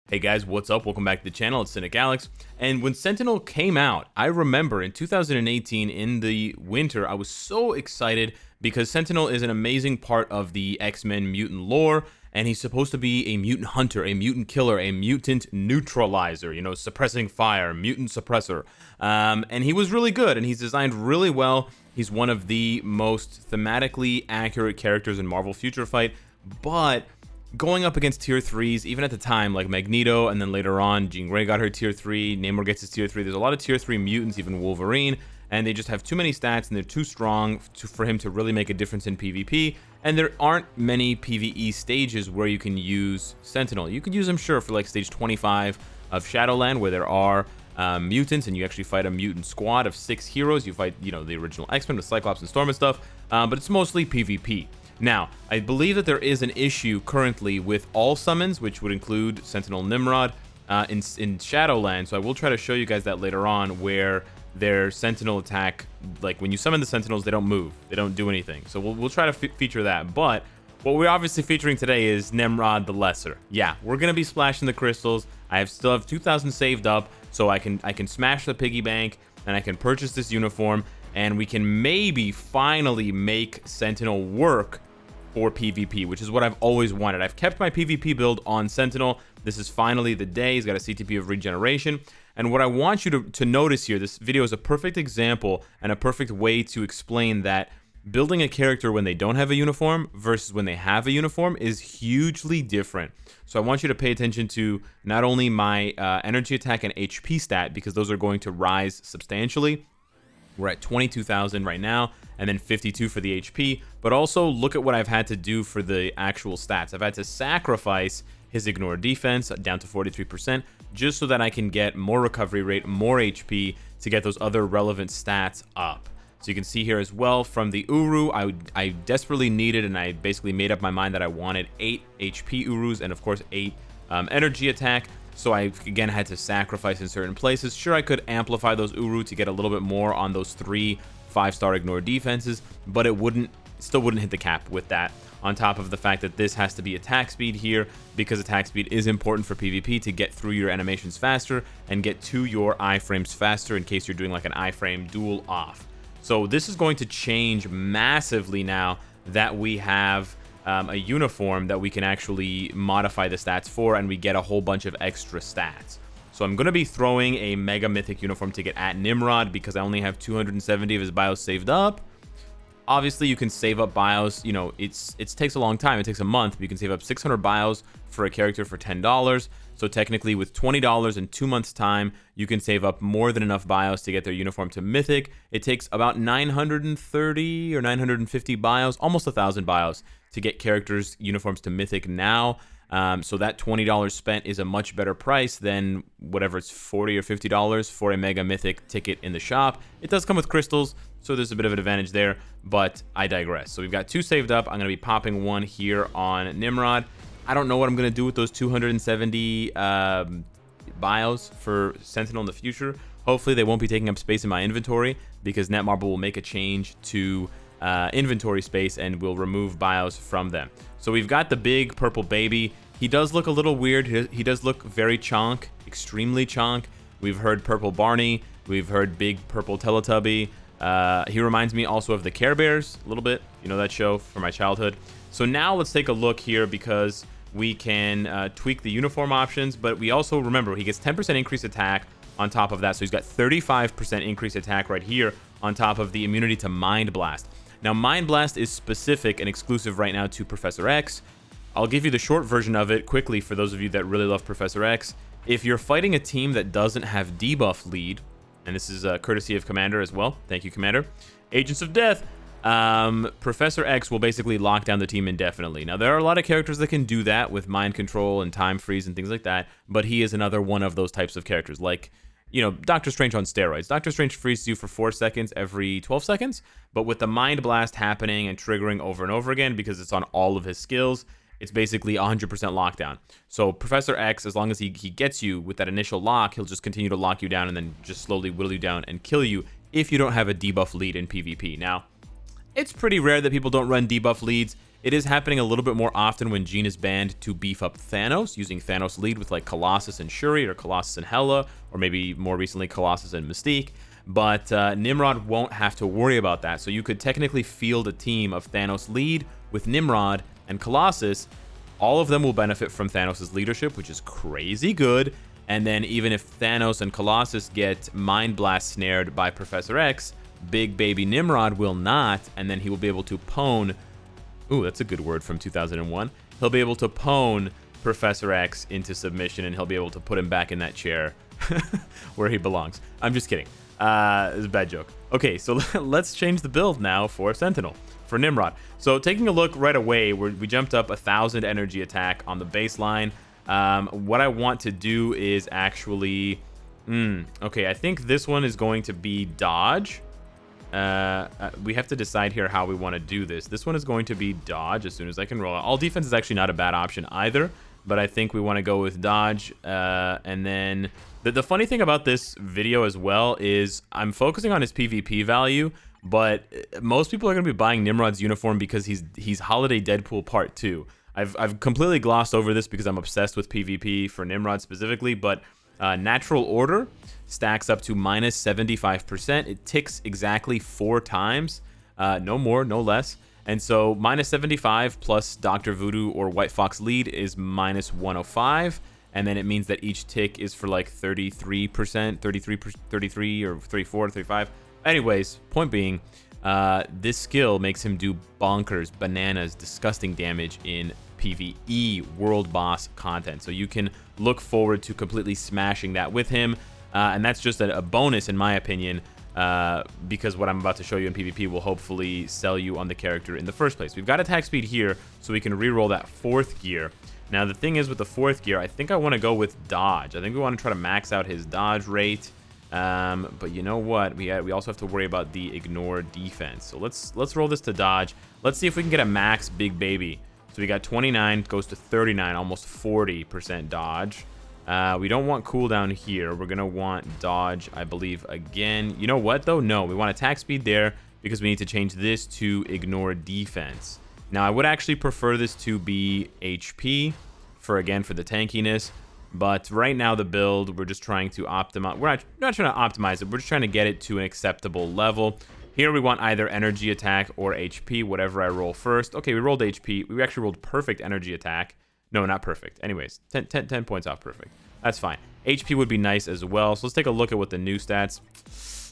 Hey guys, what's up? Welcome back to the channel. It's Cynicalex. And when Sentinel came out, I remember in 2018 in the winter, I was so excited because Sentinel is an amazing part of the X-Men mutant lore, and he's supposed to be a mutant hunter, a mutant killer, a mutant neutralizer, you know, suppressing fire, mutant suppressor. And he was really good, and he's designed really well. He's one of the most thematically accurate characters in Marvel Future Fight, but going up against tier 3s, even at the time, like Magneto, and then later on, Jean Grey got her tier 3, Namor gets his tier 3, there's a lot of tier 3 mutants, even Wolverine, and they just have too many stats, and they're too strong for him to really make a difference in PvP, and there aren't many PvE stages where you can use Sentinel. You could use him, sure, for like stage 25 of Shadowland, where there are mutants, and you actually fight a mutant squad of 6 heroes. You fight, you know, the original X-Men with Cyclops and Storm and stuff, but it's mostly PvP. Now, I believe that there is an issue currently with all summons, which would include Sentinel Nimrod in Shadowland, so I will try to show you guys that later on, where their Sentinel attack, like when you summon the Sentinels, they don't move, they don't do anything, so we'll try to feature that. But what we're obviously featuring today is Nimrod the Lesser. Yeah, we're going to be splashing the crystals. I still have 2,000 saved up, so I can smash the piggy bank, and I can purchase this uniform, and we can maybe finally make Sentinel work for PvP, which is what I've always wanted. I've kept my PvP build on Sentinel. This is finally the day. He's got a CTP of regeneration. And what I want you to notice here, this video is a perfect example and a perfect way to explain that building a character when they don't have a uniform versus when they have a uniform is hugely different. So I want you to pay attention to not only my energy attack and HP stat, because those are going to rise substantially. We're at 22,000 right now, and then 52 for the HP, but also look at what I've had to do for the actual stats. I've had to sacrifice his ignore defense down to 43% just so that I can get more recovery rate, more HP to get those other relevant stats up. So you can see here as well from the Uru, I desperately needed, and I basically made up my mind that I wanted 8 HP Urus and of course 8 energy attack. So I, again, had to sacrifice in certain places. Sure, I could amplify those Uru to get a little bit more on those 3 5-star ignore defenses, but it still wouldn't hit the cap with that. On top of the fact that this has to be attack speed here, because attack speed is important for PvP to get through your animations faster and get to your iframes faster in case you're doing like an iframe duel off. So this is going to change massively now that we have a uniform that we can actually modify the stats for, and we get a whole bunch of extra stats. So I'm going to be throwing a Mega Mythic uniform to get at Nimrod because I only have 270 of his bios saved up. Obviously, you can save up bios. You know, it takes a long time. It takes a month, but you can save up 600 bios for a character for $10. So technically, with $20 in 2 months' time, you can save up more than enough bios to get their uniform to Mythic. It takes about 930 or 950 bios, almost 1,000 bios, to get characters' uniforms to Mythic now. So that $20 spent is a much better price than whatever it's $40 or $50 for a Mega Mythic ticket in the shop. It does come with crystals, so there's a bit of an advantage there, but I digress. So we've got 2 saved up. I'm going to be popping 1 here on Nimrod. I don't know what I'm going to do with those 270 bios for Sentinel in the future. Hopefully they won't be taking up space in my inventory, because Netmarble will make a change to inventory space and will remove bios from them. So we've got the big purple baby. He does look a little weird. He does look very chonk, extremely chonk. We've heard purple Barney. We've heard big purple Teletubby. He reminds me also of the Care Bears a little bit. You know that show from my childhood. So now let's take a look here, because we can tweak the uniform options, but we also, remember, he gets 10% increased attack on top of that. So he's got 35% increased attack right here on top of the immunity to Mind Blast. Now, Mind Blast is specific and exclusive right now to Professor X. I'll give you the short version of it quickly for those of you that really love Professor X. If you're fighting a team that doesn't have debuff lead, and this is courtesy of Commander as well. Thank you, Commander. Agents of Death. Professor X will basically lock down the team indefinitely. Now, there are a lot of characters that can do that with mind control and time freeze and things like that, but he is another one of those types of characters, like, you know, Doctor Strange on steroids. Doctor Strange freezes you for 4 seconds every 12 seconds, but with the Mind Blast happening and triggering over and over again, because it's on all of his skills, it's basically 100% lockdown. So Professor X, as long as he gets you with that initial lock, he'll just continue to lock you down and then just slowly whittle you down and kill you if you don't have a debuff lead in PvP. Now, it's pretty rare that people don't run debuff leads. It is happening a little bit more often when Gene is banned to beef up Thanos, using Thanos lead with like Colossus and Shuri, or Colossus and Hela, or maybe more recently Colossus and Mystique. But Nimrod won't have to worry about that. So you could technically field a team of Thanos lead with Nimrod and Colossus. All of them will benefit from Thanos' leadership, which is crazy good. And then even if Thanos and Colossus get Mind Blast snared by Professor X, Big Baby Nimrod will not, and then he will be able to pwn. Ooh, that's a good word from 2001. He'll be able to pwn Professor X into submission, and he'll be able to put him back in that chair where he belongs. I'm just kidding. It's a bad joke. Okay, so let's change the build now for Sentinel, for Nimrod. So taking a look right away, we jumped up 1,000 energy attack on the baseline. What I want to do is actually... okay, I think this one is going to be dodge. We have to decide here how we want to do this. This one is going to be dodge as soon as I can roll. All defense is actually not a bad option either, but I think we want to go with dodge. And then the funny thing about this video as well is I'm focusing on his PvP value, but most people are going to be buying Nimrod's uniform because he's Holiday Deadpool Part 2. I've completely glossed over this because I'm obsessed with PvP for Nimrod specifically, but Natural Order stacks up to minus 75%. It ticks exactly 4 times, no more, no less. And so minus 75 plus Dr. Voodoo or White Fox lead is minus 105. And then it means that each tick is for like 33%, 33 or 34, 35. Anyways, point being, this skill makes him do bonkers, bananas, disgusting damage in PvE world boss content. So you can look forward to completely smashing that with him. And that's just a bonus, in my opinion, because what I'm about to show you in PvP will hopefully sell you on the character in the first place. We've got attack speed here, so we can reroll that 4th gear. Now, the thing is with the 4th gear, I think I want to go with dodge. I think we want to try to max out his dodge rate. But you know what? We also have to worry about the ignore defense. So let's roll this to dodge. Let's see if we can get a max big baby. So we got 29, goes to 39, almost 40% dodge. We don't want cooldown here. We're going to want dodge, I believe, again. You know what, though? No, we want attack speed there because we need to change this to ignore defense. Now, I would actually prefer this to be HP for the tankiness. But right now, the build, we're just trying to optimize. We're not trying to optimize it. We're just trying to get it to an acceptable level. Here, we want either energy attack or HP, whatever I roll first. Okay, we rolled HP. We actually rolled perfect energy attack. No, not perfect. Anyways, 10 points off perfect. That's fine. HP would be nice as well. So let's take a look at what the new stats.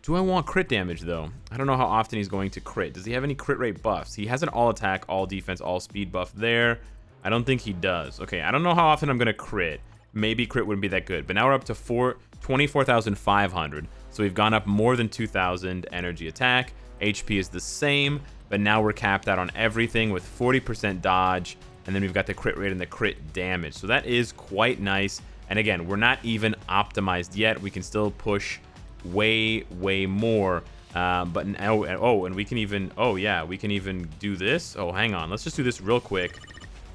Do I want crit damage, though? I don't know how often he's going to crit. Does he have any crit rate buffs? He has an all attack, all defense, all speed buff there. I don't think he does. Okay, I don't know how often I'm going to crit. Maybe crit wouldn't be that good. But now we're up to 24,500. So we've gone up more than 2,000 energy attack. HP is the same, but now we're capped out on everything with 40% dodge. And then we've got the crit rate and the crit damage. So that is quite nice. And again, we're not even optimized yet. We can still push way more. But now, and we can even, we can even do this. Oh, hang on. Let's just do this real quick.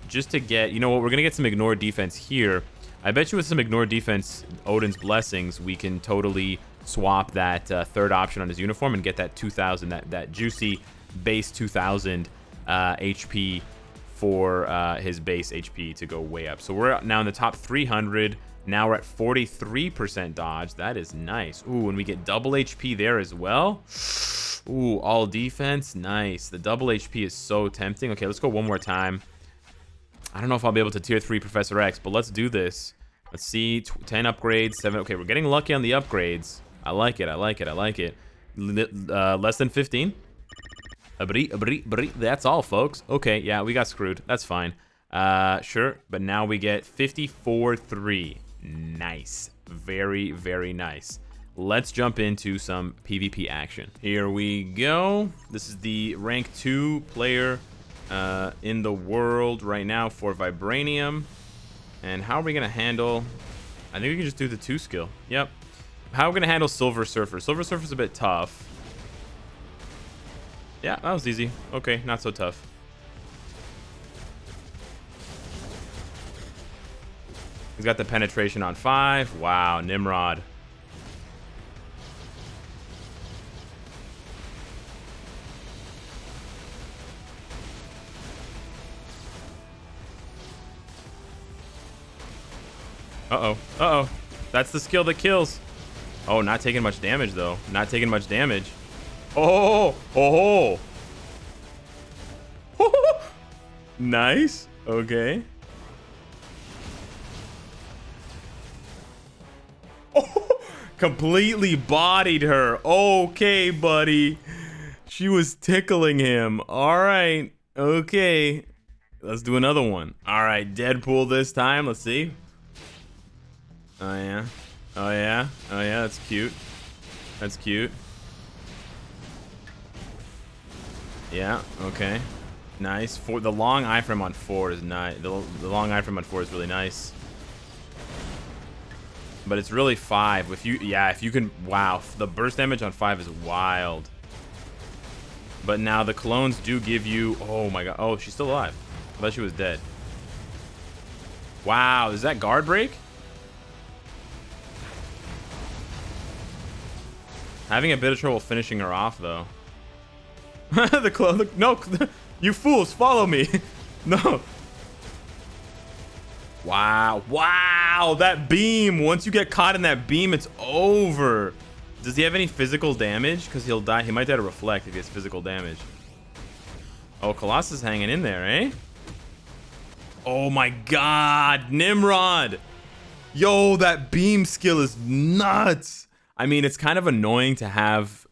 Just to get, you know what, we're going to get some ignore defense here. I bet you with some ignore defense, Odin's Blessings, we can totally swap that 3rd option on his uniform and get that 2,000, that juicy base 2,000 HP for his base HP to go way up. So we're now in the top 300. Now we're at 43% dodge. That is nice. Ooh, and we get double HP there as well. Ooh, all defense. Nice. The double HP is so tempting. Okay, let's go one more time. I don't know if I'll be able to tier 3 Professor X, but let's do this. Let's see. 10 upgrades, 7. Okay, we're getting lucky on the upgrades. I like it. I like it. I like it. Less than 15. That's all, folks. Okay, yeah, we got screwed. That's fine. Sure, but now we get 54-3. Nice. Very, very nice. Let's jump into some PvP action. Here we go. This is the rank 2 player in the world right now for Vibranium. And how are we going to handle... I think we can just do the 2 skill. Yep. How are we going to handle Silver Surfer? Silver Surfer's a bit tough. Yeah, that was easy. Okay, not so tough. He's got the penetration on 5. Wow, Nimrod. Uh-oh. Uh-oh. That's the skill that kills. Oh, not taking much damage, though. Not taking much damage. Oh! Oh! Nice. Okay. Oh, completely bodied her. Okay, buddy. She was tickling him. All right. Okay. Let's do another one. All right, Deadpool this time. Let's see. Oh, yeah. Oh, yeah. Oh, yeah. That's cute. That's cute. Yeah. Okay. Nice. For the long iframe on 4 is nice. The long iframe on 4 is really nice. But it's really 5. If you can, wow, the burst damage on 5 is wild. But now the clones do give you, oh my god, oh, she's still alive. I thought she was dead. Wow, is that guard break? Having a bit of trouble finishing her off though. The clone, no, you fools, follow me. No. Wow, wow, that beam. Once you get caught in that beam, it's over. Does he have any physical damage? Because he'll die. He might die to reflect if he has physical damage. Oh, Colossus hanging in there, eh? Oh my god, Nimrod. Yo, that beam skill is nuts. I mean, it's kind of annoying to have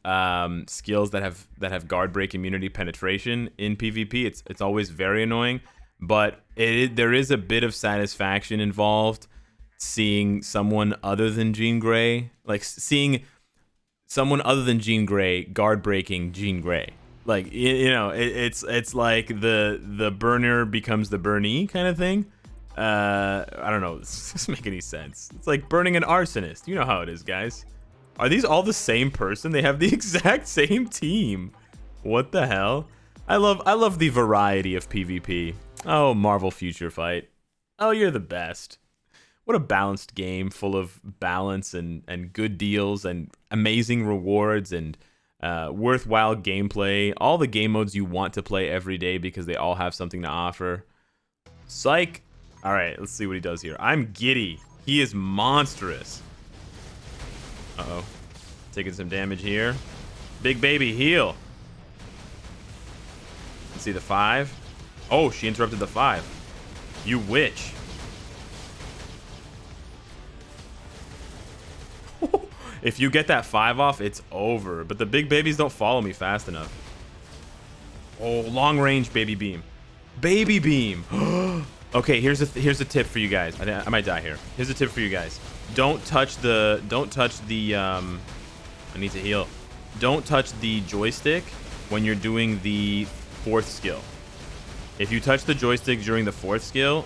skills that have guard break immunity penetration in PvP. It's always very annoying, but there is a bit of satisfaction involved seeing someone other than Jean Grey, like seeing someone other than Jean Grey guard breaking Jean Grey. Like, you know, it's like the burner becomes the burnee kind of thing. I don't know. This doesn't make any sense. It's like burning an arsonist. You know how it is, guys. Are these all the same person? They have the exact same team. What the hell? I love the variety of PvP. Oh, Marvel Future Fight. Oh, you're the best. What a balanced game full of balance and good deals and amazing rewards and worthwhile gameplay. All the game modes you want to play every day because they all have something to offer. Psych. All right, let's see what he does here. I'm giddy. He is monstrous. Uh-oh. Taking some damage here. Big baby heal. Let's see the 5. Oh, she interrupted the 5. You witch. If you get that 5 off, it's over. But the big babies don't follow me fast enough. Oh, long range baby beam. Baby beam. Okay, here's a tip for you guys. I might die here. Here's a tip for you guys. Don't touch the I need to heal. Don't touch the joystick when you're doing the 4th skill. If you touch the joystick during the 4th skill,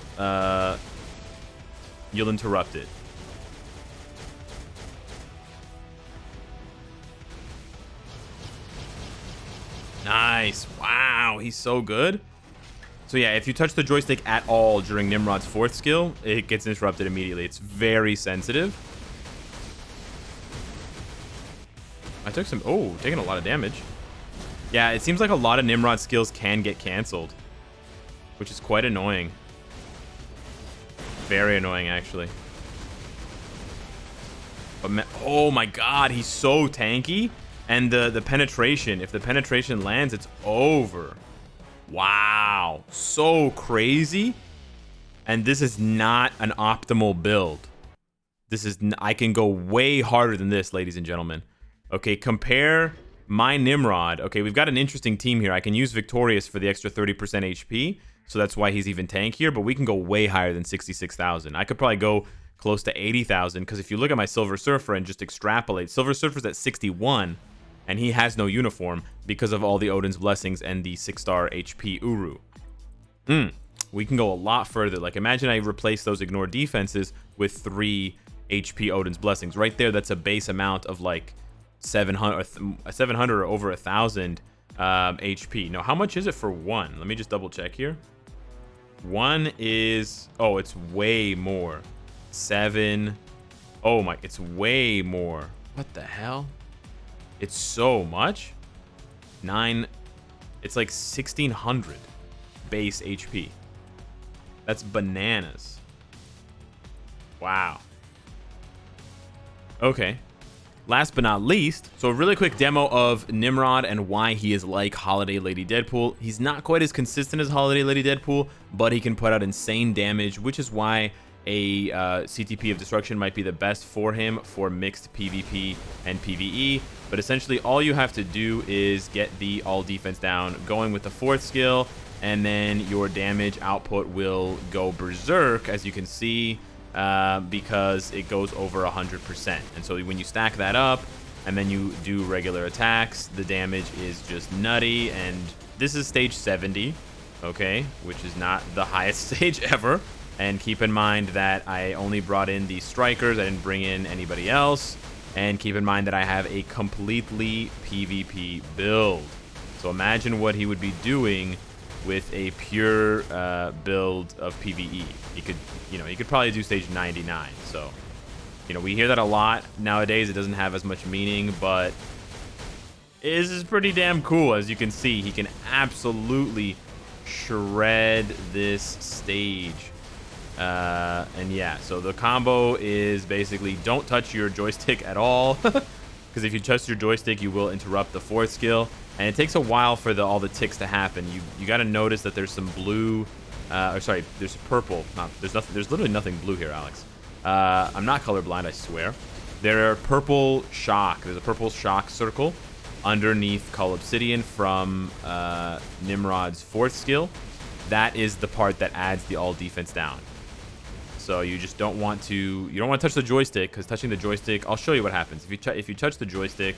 you'll interrupt it. Nice. Wow, he's so good. So yeah, if you touch the joystick at all during Nimrod's 4th skill, it gets interrupted immediately. It's very sensitive. I took some... Oh, taking a lot of damage. Yeah, it seems like a lot of Nimrod skills can get canceled, which is quite annoying. Very annoying, actually. But oh my god, he's so tanky. And the penetration, if the penetration lands, it's over. Wow, so crazy. And this is not an optimal build. This is... I can go way harder than this, ladies and gentlemen. Okay, compare my Nimrod. Okay, we've got an interesting team here. I can use Victorious for the extra 30% HP, so that's why he's even tankier, but we can go way higher than 66,000. I could probably go close to 80,000, because if you look at my Silver Surfer and just extrapolate, Silver Surfer's at 61, and he has no uniform because of all the Odin's Blessings and the 6-star HP Uru. We can go a lot further. Like, imagine I replace those Ignore defenses with 3 HP Odin's Blessings. Right there, that's a base amount of, like, 700 or over 1,000 HP. Now, how much is it for 1? Let me just double check here. 1 is... Oh, it's way more. 7... Oh, my... It's way more. What the hell? It's so much. 9. It's like 1,600 base HP. That's bananas. Wow. Okay. Last but not least, so a really quick demo of Nimrod and why he is like Holiday Lady Deadpool. He's not quite as consistent as Holiday Lady Deadpool, but he can put out insane damage, which is why a CTP of Destruction might be the best for him for mixed PvP and PvE. But essentially all you have to do is get the all defense down, going with the 4th skill, and then your damage output will go berserk, as you can see, because it goes over 100%. And so when you stack that up and then you do regular attacks, the damage is just nutty. And this is stage 70, okay, which is not the highest stage ever. And keep in mind that I only brought in the strikers, I didn't bring in anybody else. And keep in mind that I have a completely PvP build. So imagine what he would be doing with a pure build of PvE. He could, he could probably do stage 99. So, we hear that a lot nowadays. It doesn't have as much meaning, but this is pretty damn cool. As you can see, he can absolutely shred this stage. And yeah, so the combo is basically don't touch your joystick at all, because if you touch your joystick, you will interrupt the 4th skill. And it takes a while for all the ticks to happen. You got to notice that there's some blue, there's purple. There's literally nothing blue here, Alex. I'm not colorblind, I swear. There are purple shock. There's a purple shock circle underneath Call Obsidian from Nimrod's 4th skill. That is the part that adds the all defense down. So you just don't want to touch the joystick, because touching the joystick, I'll show you what happens. If you touch the joystick,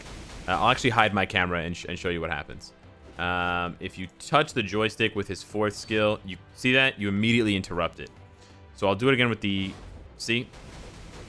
I'll actually hide my camera and show you what happens. If you touch the joystick with his 4th skill, you see that? You immediately interrupt it. So I'll do it again with the... See?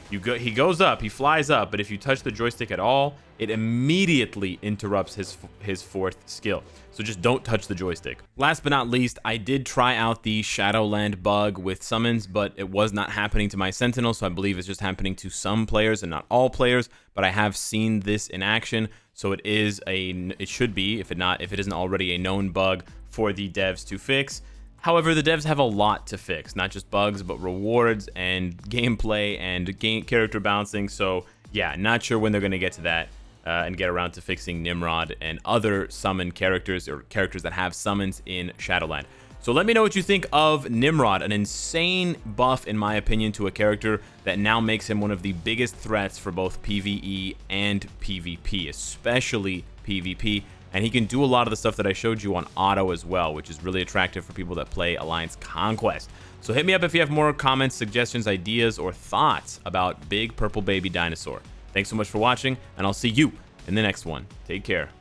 He goes up, he flies up, but if you touch the joystick at all, it immediately interrupts his 4th skill. So just don't touch the joystick. Last but not least, I did try out the Shadowland bug with summons, but it was not happening to my Sentinel, so I believe it's just happening to some players and not all players. But I have seen this in action, so it should be, if it isn't already a known bug for the devs to fix. However, the devs have a lot to fix, not just bugs, but rewards and gameplay and character balancing. So yeah, not sure when they're going to get to that and get around to fixing Nimrod and other summon characters, or characters that have summons in Shadowland. So let me know what you think of Nimrod, an insane buff, in my opinion, to a character that now makes him one of the biggest threats for both PvE and PvP, especially PvP. And he can do a lot of the stuff that I showed you on auto as well, which is really attractive for people that play Alliance Conquest. So hit me up if you have more comments, suggestions, ideas, or thoughts about Big Purple Baby Dinosaur. Thanks so much for watching, and I'll see you in the next one. Take care.